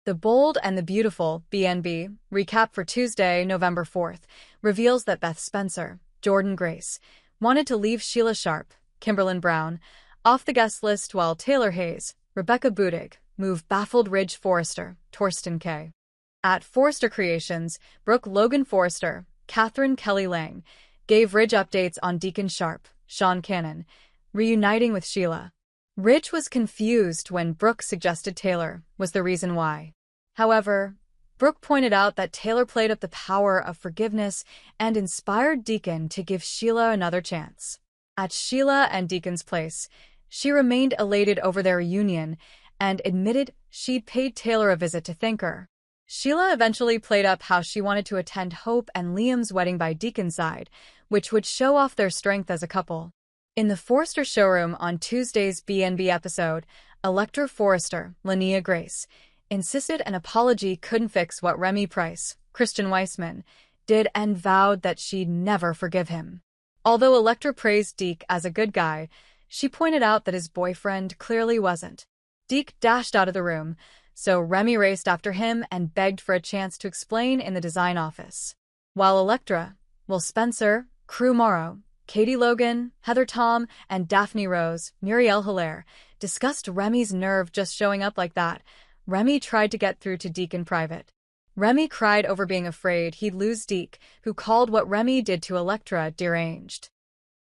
The Bold and the Beautiful, BNB, recap for Tuesday, November 4th, reveals that Beth Spencer, Jordan Grace, wanted to leave Sheila Sharp, Kimberlyn Brown, off the guest list while Taylor Hayes, Rebecca Budig, moved baffled Ridge Forrester, Torsten K. At Forrester Creations, Brooke Logan Forrester, Catherine Kelly Lang, gave Ridge updates on Deacon Sharp, Sean Cannon, reuniting with Sheila. Ridge was confused when Brooke suggested Taylor was the reason why. However, Brooke pointed out that Taylor played up the power of forgiveness and inspired Deacon to give Sheila another chance. At Sheila and Deacon's place, she remained elated over their reunion and admitted she'd paid Taylor a visit to thank her. Sheila eventually played up how she wanted to attend Hope and Liam's wedding by Deacon's side, which would show off their strength as a couple. In the Forrester showroom on Tuesday's BNB episode, Electra Forrester, Linnea Grace, insisted an apology couldn't fix what Remy Price, Christian Weissman, did and vowed that she'd never forgive him. Although Electra praised Deke as a good guy, she pointed out that his boyfriend clearly wasn't. Deke dashed out of the room, so Remy raced after him and begged for a chance to explain in the design office. While Electra, Will Spencer, Crew Morrow, Katie Logan, Heather Tom, and Daphne Rose, Muriel Hilaire, discussed Remy's nerve just showing up like that, Remy tried to get through to Deke in private. Remy cried over being afraid he'd lose Deke, who called what Remy did to Electra deranged.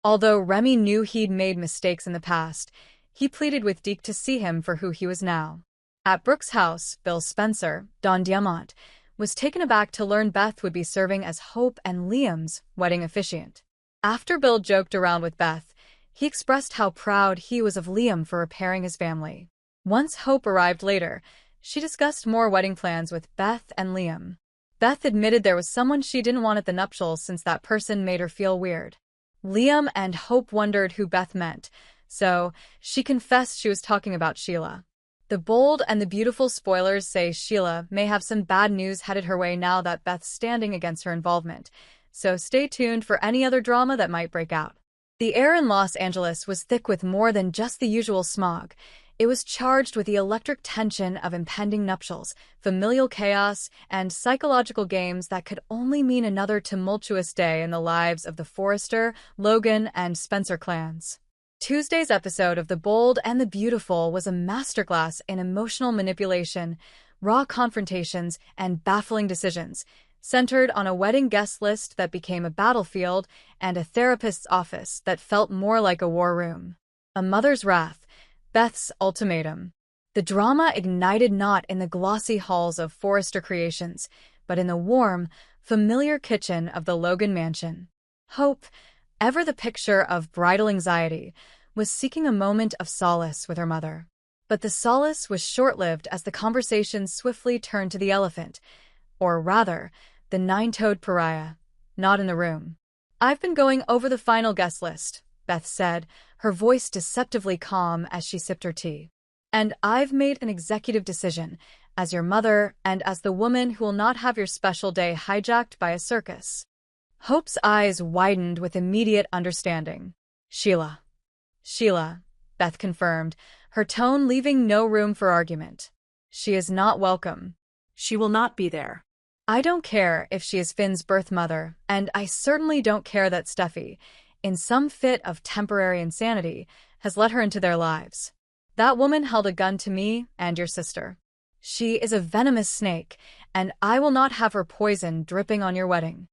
Although Remy knew he'd made mistakes in the past, he pleaded with Deke to see him for who he was now. At Brooke's house, Bill Spencer, Don Diamont, was taken aback to learn Beth would be serving as Hope and Liam's wedding officiant. After Bill joked around with Beth, he expressed how proud he was of Liam for repairing his family. Once Hope arrived later, she discussed more wedding plans with Beth and Liam. Beth admitted there was someone she didn't want at the nuptials since that person made her feel weird. Liam and Hope wondered who Beth meant, so she confessed she was talking about Sheila. The Bold and the Beautiful spoilers say Sheila may have some bad news headed her way now that Beth's standing against her involvement, so stay tuned for any other drama that might break out. The air in Los Angeles was thick with more than just the usual smog. It was charged with the electric tension of impending nuptials, familial chaos, and psychological games that could only mean another tumultuous day in the lives of the Forrester, Logan, and Spencer clans. Tuesday's episode of The Bold and the Beautiful was a masterclass in emotional manipulation, raw confrontations, and baffling decisions, centered on a wedding guest list that became a battlefield and a therapist's office that felt more like a war room. A mother's wrath, Beth's ultimatum. The drama ignited not in the glossy halls of Forrester Creations, but in the warm, familiar kitchen of the Logan mansion. Hope, ever the picture of bridal anxiety, was seeking a moment of solace with her mother. But the solace was short-lived as the conversation swiftly turned to the elephant, or rather, the nine-toed pariah, not in the room. "I've been going over the final guest list," Beth said, her voice deceptively calm as she sipped her tea. "And I've made an executive decision, as your mother and as the woman who will not have your special day hijacked by a circus." Hope's eyes widened with immediate understanding. "Sheila." "Sheila," Beth confirmed, her tone leaving no room for argument. "She is not welcome. She will not be there." "I don't care if she is Finn's birth mother, and I certainly don't care that Steffy, in some fit of temporary insanity, has let her into their lives. That woman held a gun to me and your sister. She is a venomous snake, and I will not have her poison dripping on your wedding."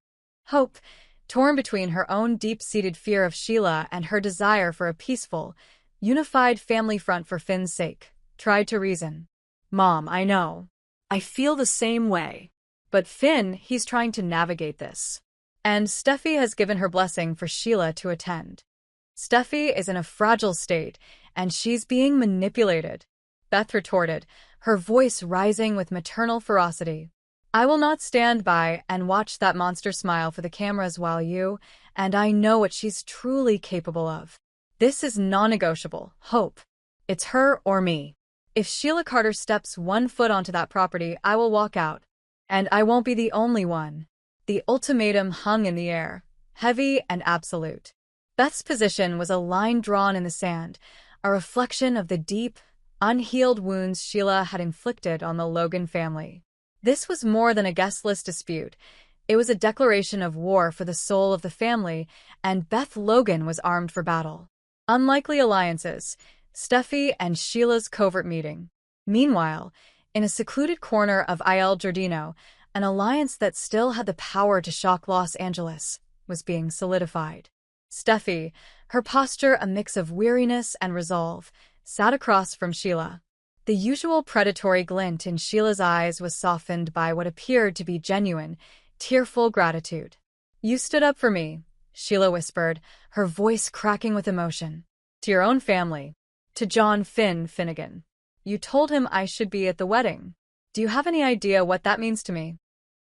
Hope, torn between her own deep-seated fear of Sheila and her desire for a peaceful, unified family front for Finn's sake, tried to reason. "Mom, I know. I feel the same way. But Finn, he's trying to navigate this. And Steffy has given her blessing for Sheila to attend. Steffy is in a fragile state, and she's being manipulated," Beth retorted, her voice rising with maternal ferocity. "I will not stand by and watch that monster smile for the cameras while you, and I know what she's truly capable of. This is non-negotiable, Hope. It's her or me. If Sheila Carter steps one foot onto that property, I will walk out. And I won't be the only one." The ultimatum hung in the air, heavy and absolute. Beth's position was a line drawn in the sand, a reflection of the deep, unhealed wounds Sheila had inflicted on the Logan family. This was more than a guest list dispute. It was a declaration of war for the soul of the family, and Beth Logan was armed for battle. Unlikely alliances, Steffy and Sheila's covert meeting. Meanwhile, in a secluded corner of Il Giardino, an alliance that still had the power to shock Los Angeles was being solidified. Steffy, her posture a mix of weariness and resolve, sat across from Sheila. The usual predatory glint in Sheila's eyes was softened by what appeared to be genuine, tearful gratitude. "You stood up for me," Sheila whispered, her voice cracking with emotion. "To your own family. To John Finnegan. You told him I should be at the wedding. Do you have any idea what that means to me?"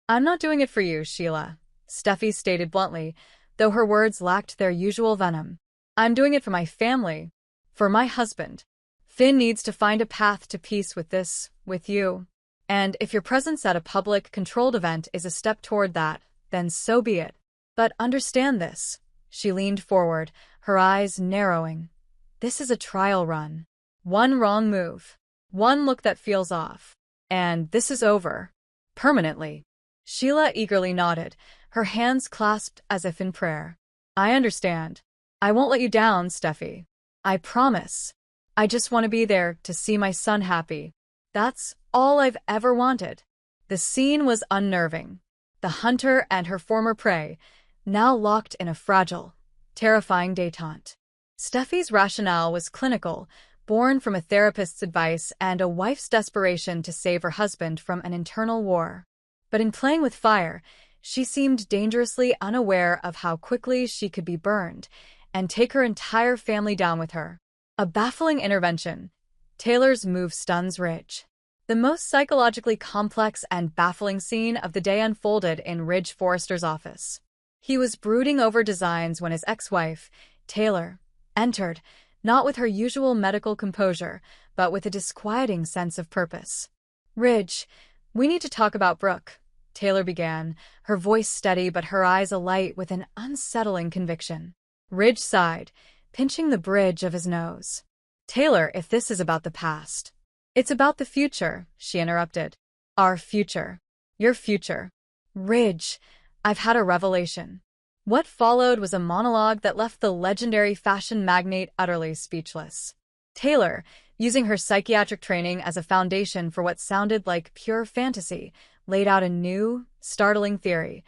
"I'm not doing it for you, Sheila," Steffy stated bluntly, though her words lacked their usual venom. "I'm doing it for my family. For my husband. Finn needs to find a path to peace with you. And if your presence at a public, controlled event is a step toward that, then so be it. But understand this." She leaned forward, her eyes narrowing. "This is a trial run. One wrong move. One look that feels off. And this is over. Permanently." Sheila eagerly nodded, her hands clasped as if in prayer. "I understand. I won't let you down, Steffy. I promise. I just want to be there to see my son happy. That's all I've ever wanted." The scene was unnerving. The hunter and her former prey, now locked in a fragile, terrifying détente. Steffy's rationale was clinical, born from a therapist's advice and a wife's desperation to save her husband from an internal war. But in playing with fire, she seemed dangerously unaware of how quickly she could be burned and take her entire family down with her. A baffling intervention. Taylor's move stuns Ridge. The most psychologically complex and baffling scene of the day unfolded in Ridge Forrester's office. He was brooding over designs when his ex-wife, Taylor, entered, not with her usual medical composure, but with a disquieting sense of purpose. "Ridge, we need to talk about Brooke," Taylor began, her voice steady but her eyes alight with an unsettling conviction. Ridge sighed, pinching the bridge of his nose. "Taylor, if this is about the past." "It's about the future," she interrupted. "Our future. Your future." "Ridge, I've had a revelation." What followed was a monologue that left the legendary fashion magnate utterly speechless. Taylor, using her psychiatric training as a foundation for what sounded like pure fantasy, laid out a new, startling theory.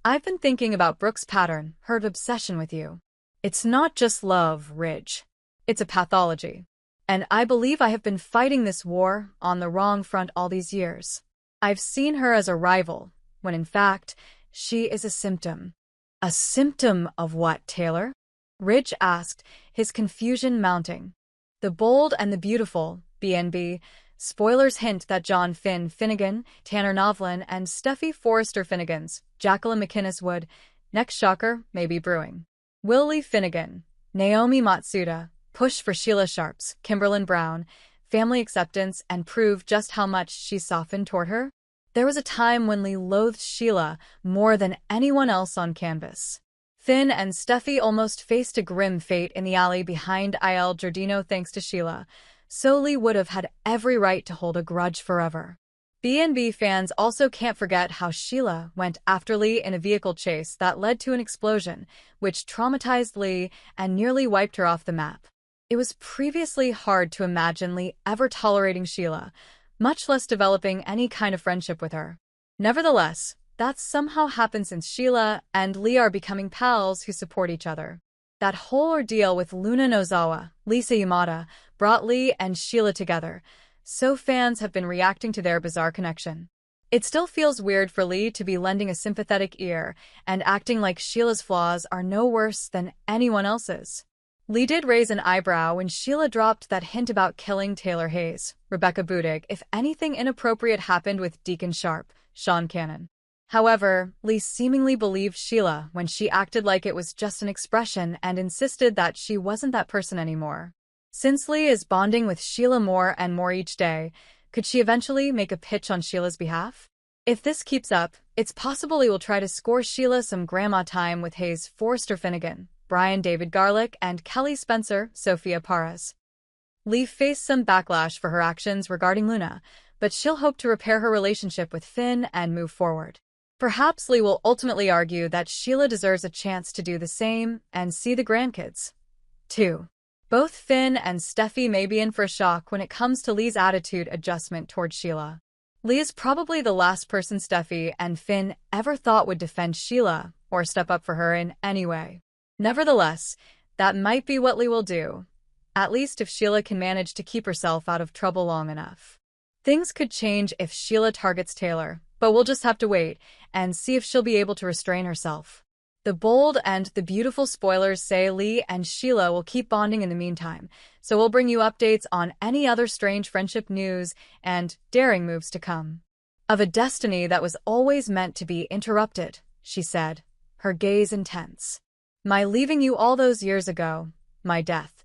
"I've been thinking about Brooke's pattern, her obsession with you. It's not just love, Ridge. It's a pathology. And I believe I have been fighting this war on the wrong front all these years. I've seen her as a rival, when in fact, she is a symptom." "A symptom of what, Taylor?" Ridge asked, his confusion mounting. "The Bold and the Beautiful, BNB. Spoilers hint that John Finnegan, Tanner Novlin, and Steffy Forrester Finnegan's, Jacqueline McInnes Wood, next shocker, may be brewing. Will Lee Finnegan, Naomi Matsuda, push for Sheila Sharp's, Kimberlyn Brown, family acceptance and prove just how much she softened toward her? There was a time when Lee loathed Sheila more than anyone else on canvas. Finn and Steffy almost faced a grim fate in the alley behind Il Giardino thanks to Sheila, so Lee would have had every right to hold a grudge forever. B&B fans also can't forget how Sheila went after Lee in a vehicle chase that led to an explosion, which traumatized Lee and nearly wiped her off the map. It was previously hard to imagine Lee ever tolerating Sheila, much less developing any kind of friendship with her. Nevertheless, that's somehow happened since Sheila and Lee are becoming pals who support each other. That whole ordeal with Luna Nozawa, Lisa Yamada, brought Lee and Sheila together, so fans have been reacting to their bizarre connection. It still feels weird for Lee to be lending a sympathetic ear and acting like Sheila's flaws are no worse than anyone else's. Lee did raise an eyebrow when Sheila dropped that hint about killing Taylor Hayes, Rebecca Budig, if anything inappropriate happened with Deacon Sharp, Sean Cannon. However, Lee seemingly believed Sheila when she acted like it was just an expression and insisted that she wasn't that person anymore. Since Lee is bonding with Sheila more and more each day, could she eventually make a pitch on Sheila's behalf? If this keeps up, it's possible Lee will try to score Sheila some grandma time with Hayes Forrester Finnegan, Brian David Garlick, and Kelly Spencer, Sophia Paras. Lee faced some backlash for her actions regarding Luna, but she'll hope to repair her relationship with Finn and move forward. Perhaps Lee will ultimately argue that Sheila deserves a chance to do the same and see the grandkids, too. Both Finn and Steffy may be in for a shock when it comes to Lee's attitude adjustment toward Sheila. Lee is probably the last person Steffy and Finn ever thought would defend Sheila or step up for her in any way. Nevertheless, that might be what Lee will do, at least if Sheila can manage to keep herself out of trouble long enough. Things could change if Sheila targets Taylor, but we'll just have to wait and see if she'll be able to restrain herself. The bold and the beautiful spoilers say Lee and Sheila will keep bonding in the meantime, so we'll bring you updates on any other strange friendship news and daring moves to come. Of a destiny that was always meant to be interrupted, she said, her gaze intense. My leaving you all those years ago, my death,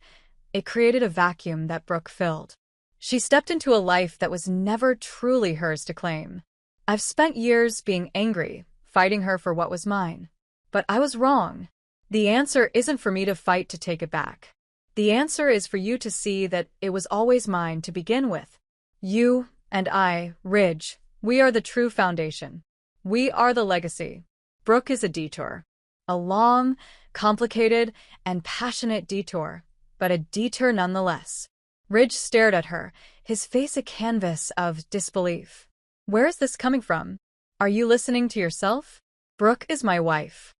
it created a vacuum that Brooke filled. She stepped into a life that was never truly hers to claim. I've spent years being angry, fighting her for what was mine. But I was wrong. The answer isn't for me to fight to take it back. The answer is for you to see that it was always mine to begin with. You and I, Ridge, we are the true foundation. We are the legacy. Brooke is a detour. A long, complicated, and passionate detour, but a detour nonetheless. Ridge stared at her, his face a canvas of disbelief. Where is this coming from? Are you listening to yourself? Brooke is my wife.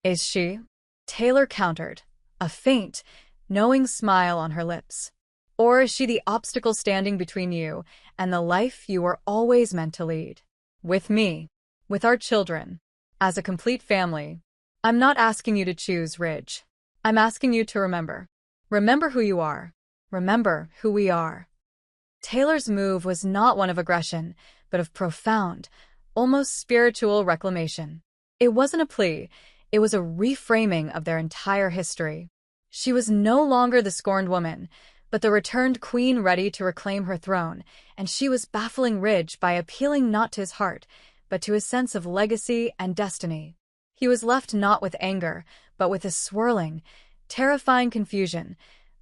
Is she? Taylor countered, a faint, knowing smile on her lips. Or is she the obstacle standing between you and the life you were always meant to lead? With me. With our children. As a complete family. I'm not asking you to choose, Ridge. I'm asking you to remember. Remember who you are. Remember who we are. Taylor's move was not one of aggression, but of profound, almost spiritual reclamation. It wasn't a plea, it was a reframing of their entire history. She was no longer the scorned woman, but the returned queen ready to reclaim her throne, and she was baffling Ridge by appealing not to his heart, but to his sense of legacy and destiny. He was left not with anger, but with a swirling, terrifying confusion,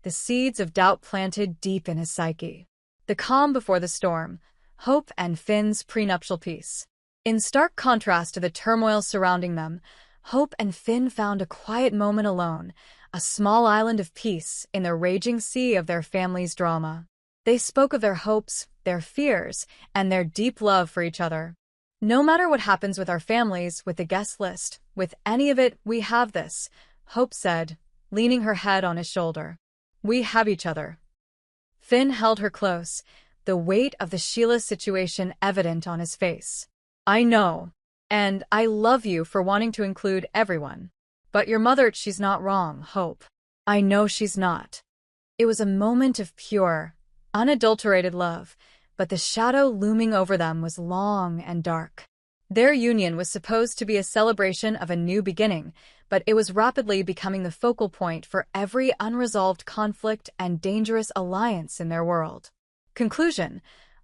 the seeds of doubt planted deep in his psyche. The calm before the storm, Hope and Finn's prenuptial peace. In stark contrast to the turmoil surrounding them, Hope and Finn found a quiet moment alone, a small island of peace in the raging sea of their family's drama. They spoke of their hopes, their fears, and their deep love for each other. No matter what happens with our families, with the guest list, with any of it, we have this, Hope said, leaning her head on his shoulder. We have each other. Finn held her close, the weight of the Sheila situation evident on his face. I know, and I love you for wanting to include everyone. But your mother, she's not wrong, Hope. I know she's not. It was a moment of pure, unadulterated love, but the shadow looming over them was long and dark. Their union was supposed to be a celebration of a new beginning, but it was rapidly becoming the focal point for every unresolved conflict and dangerous alliance in their world. Conclusion: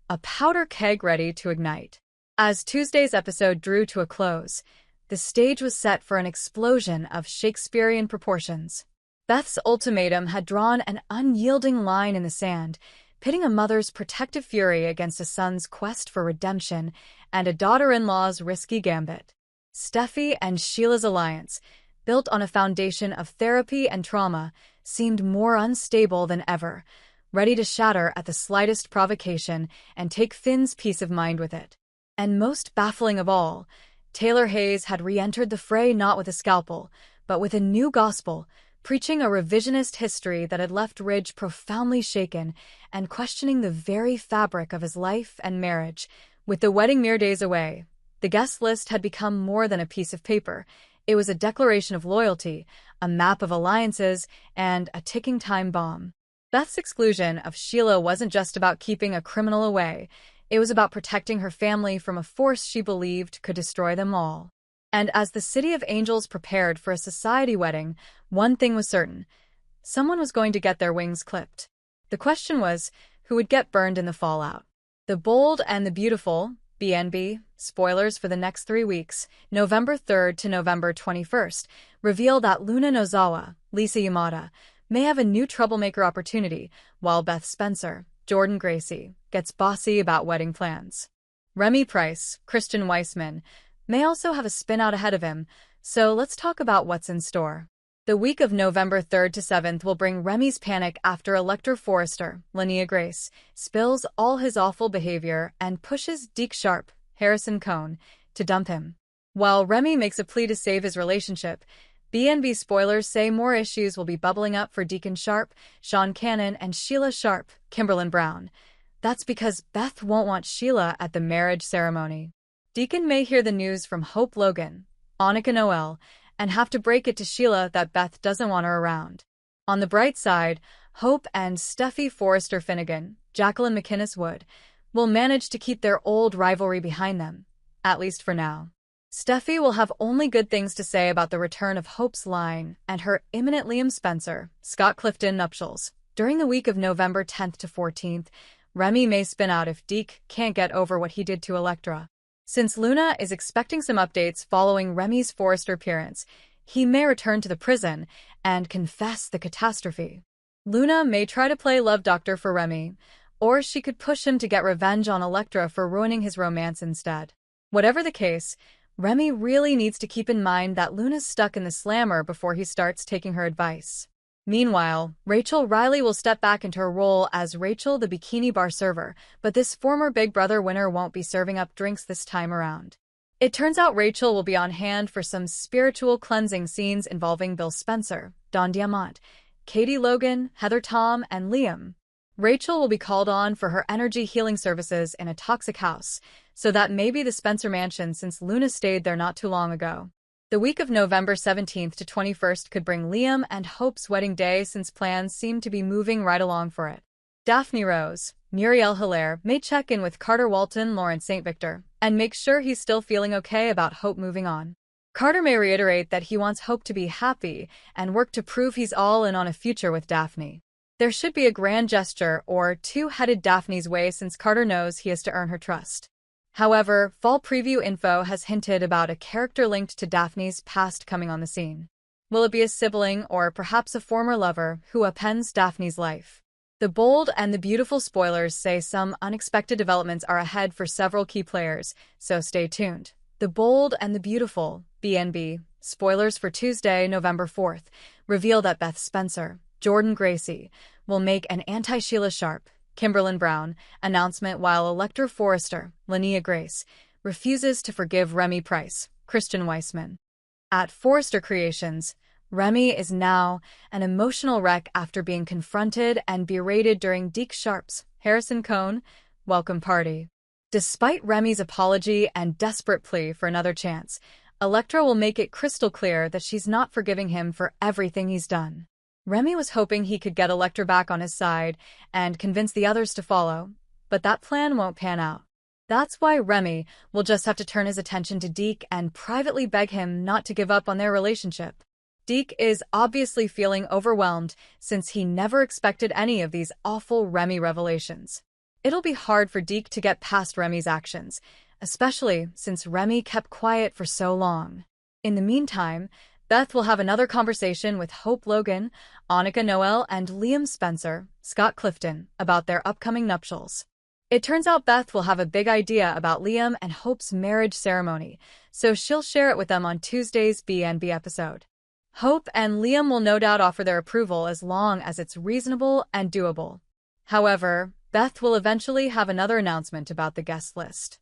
a powder keg ready to ignite. As Tuesday's episode drew to a close, the stage was set for an explosion of Shakespearean proportions. Beth's ultimatum had drawn an unyielding line in the sand, pitting a mother's protective fury against a son's quest for redemption and a daughter-in-law's risky gambit. Steffy and Sheila's alliance, built on a foundation of therapy and trauma, seemed more unstable than ever, ready to shatter at the slightest provocation and take Finn's peace of mind with it. And most baffling of all, Taylor Hayes had re-entered the fray not with a scalpel, but with a new gospel, preaching a revisionist history that had left Ridge profoundly shaken and questioning the very fabric of his life and marriage. With the wedding mere days away, the guest list had become more than a piece of paper. It was a declaration of loyalty, a map of alliances, and a ticking time bomb. Beth's exclusion of Sheila wasn't just about keeping a criminal away. It was about protecting her family from a force she believed could destroy them all. And as the City of Angels prepared for a society wedding, one thing was certain. Someone was going to get their wings clipped. The question was, who would get burned in the fallout? The Bold and the Beautiful, BNB, spoilers for the next 3 weeks, November 3rd to November 21st, reveal that Luna Nozawa, Lisa Yamada, may have a new troublemaker opportunity, while Beth Spencer, Jordan Gracie, gets bossy about wedding plans. Remy Price, Christian Weissman, may also have a spin out ahead of him, so let's talk about what's in store. The week of November 3rd to 7th will bring Remy's panic after Elector Forrester, Linnea Grace, spills all his awful behavior and pushes Deke Sharp, Harrison Cohn, to dump him. While Remy makes a plea to save his relationship, B&B spoilers say more issues will be bubbling up for Deacon Sharp, Sean Cannon, and Sheila Sharp, Kimberlyn Brown. That's because Beth won't want Sheila at the marriage ceremony. Deacon may hear the news from Hope Logan, Annika Noel, and have to break it to Sheila that Beth doesn't want her around. On the bright side, Hope and Steffy Forrester Finnegan, Jacqueline McInnes Wood, will manage to keep their old rivalry behind them, at least for now. Steffy will have only good things to say about the return of Hope's line and her imminent Liam Spencer, Scott Clifton nuptials. During the week of November 10th to 14th, Remy may spin out if Deke can't get over what he did to Electra. Since Luna is expecting some updates following Remy's Forrester appearance, he may return to the prison and confess the catastrophe. Luna may try to play love doctor for Remy, or she could push him to get revenge on Electra for ruining his romance instead. Whatever the case, Remy really needs to keep in mind that Luna's stuck in the slammer before he starts taking her advice. Meanwhile, Rachel Riley will step back into her role as Rachel the bikini bar server, but this former Big Brother winner won't be serving up drinks this time around. It turns out Rachel will be on hand for some spiritual cleansing scenes involving Bill Spencer, Don Diamont, Katie Logan, Heather Tom, and Liam. Rachel will be called on for her energy healing services in a toxic house, so that may be the Spencer mansion since Luna stayed there not too long ago. The week of November 17th to 21st could bring Liam and Hope's wedding day since plans seem to be moving right along for it. Daphne Rose, Muriel Hilaire may check in with Carter Walton, Lawrence St. Victor, and make sure he's still feeling okay about Hope moving on. Carter may reiterate that he wants Hope to be happy and work to prove he's all in on a future with Daphne. There should be a grand gesture or two headed Daphne's way since Carter knows he has to earn her trust. However, fall preview info has hinted about a character linked to Daphne's past coming on the scene. Will it be a sibling or perhaps a former lover who upends Daphne's life? The Bold and the Beautiful spoilers say some unexpected developments are ahead for several key players, so stay tuned. The Bold and the Beautiful, B&B, spoilers for Tuesday, November 4th, reveal that Beth Spencer, Jordan Gracie, will make an anti-Sheila Sharp, Kimberlyn Brown, announcement while Elector Forrester, Linnea Grace, refuses to forgive Remy Price, Christian Weissman. At Forrester Creations, Remy is now an emotional wreck after being confronted and berated during Deke Sharp's, Harrison Cohn, welcome party. Despite Remy's apology and desperate plea for another chance, Electra will make it crystal clear that she's not forgiving him for everything he's done. Remy was hoping he could get Electra back on his side and convince the others to follow, but that plan won't pan out. That's why Remy will just have to turn his attention to Deke and privately beg him not to give up on their relationship. Deke is obviously feeling overwhelmed since he never expected any of these awful Remy revelations. It'll be hard for Deke to get past Remy's actions, especially since Remy kept quiet for so long. In the meantime, Beth will have another conversation with Hope Logan, Annika Noel, and Liam Spencer, Scott Clifton, about their upcoming nuptials. It turns out Beth will have a big idea about Liam and Hope's marriage ceremony, so she'll share it with them on Tuesday's B&B episode. Hope and Liam will no doubt offer their approval as long as it's reasonable and doable. However, Beth will eventually have another announcement about the guest list.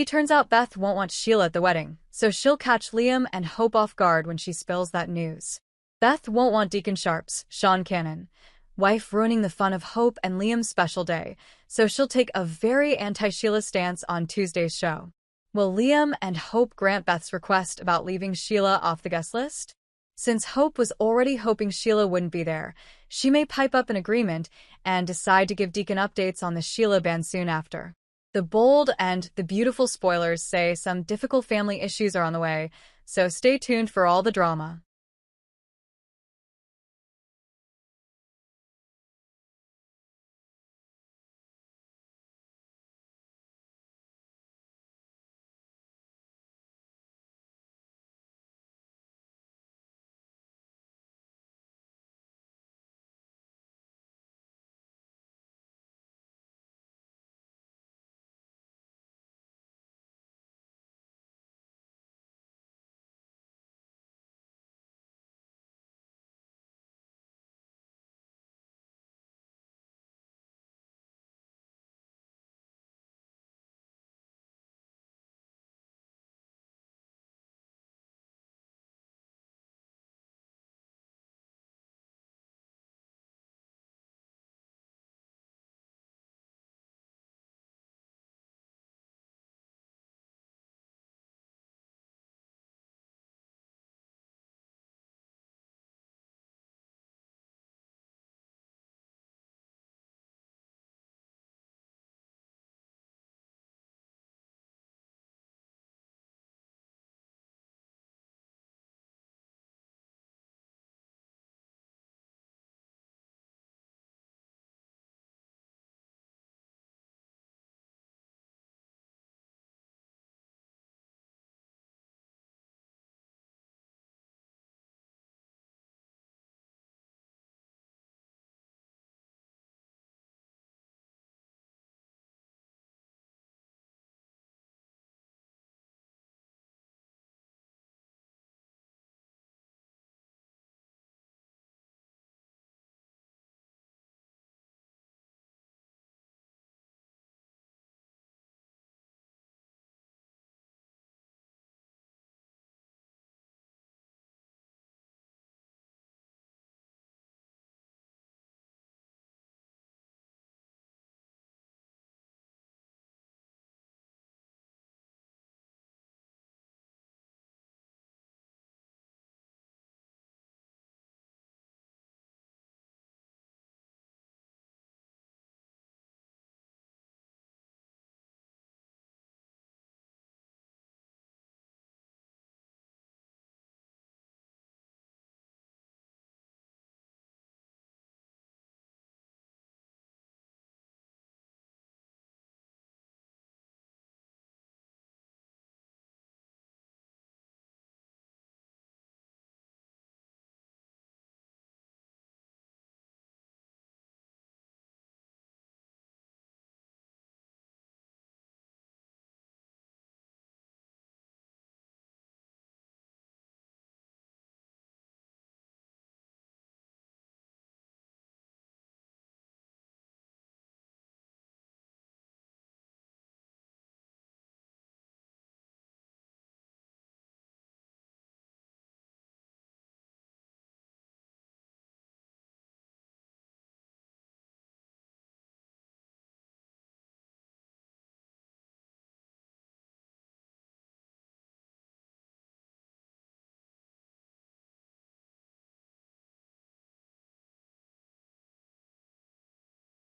Turns out Beth won't want Sheila at the wedding, so she'll catch Liam and Hope off guard when she spills that news. Beth won't want Deacon Sharp's, Sean Cannon, wife ruining the fun of Hope and Liam's special day, so she'll take a very anti-Sheila stance on Tuesday's show. Will Liam and Hope grant Beth's request about leaving Sheila off the guest list? Since Hope was already hoping Sheila wouldn't be there, she may pipe up an agreement and decide to give Deacon updates on the Sheila ban soon after. The Bold and the Beautiful spoilers say some difficult family issues are on the way, so stay tuned for all the drama.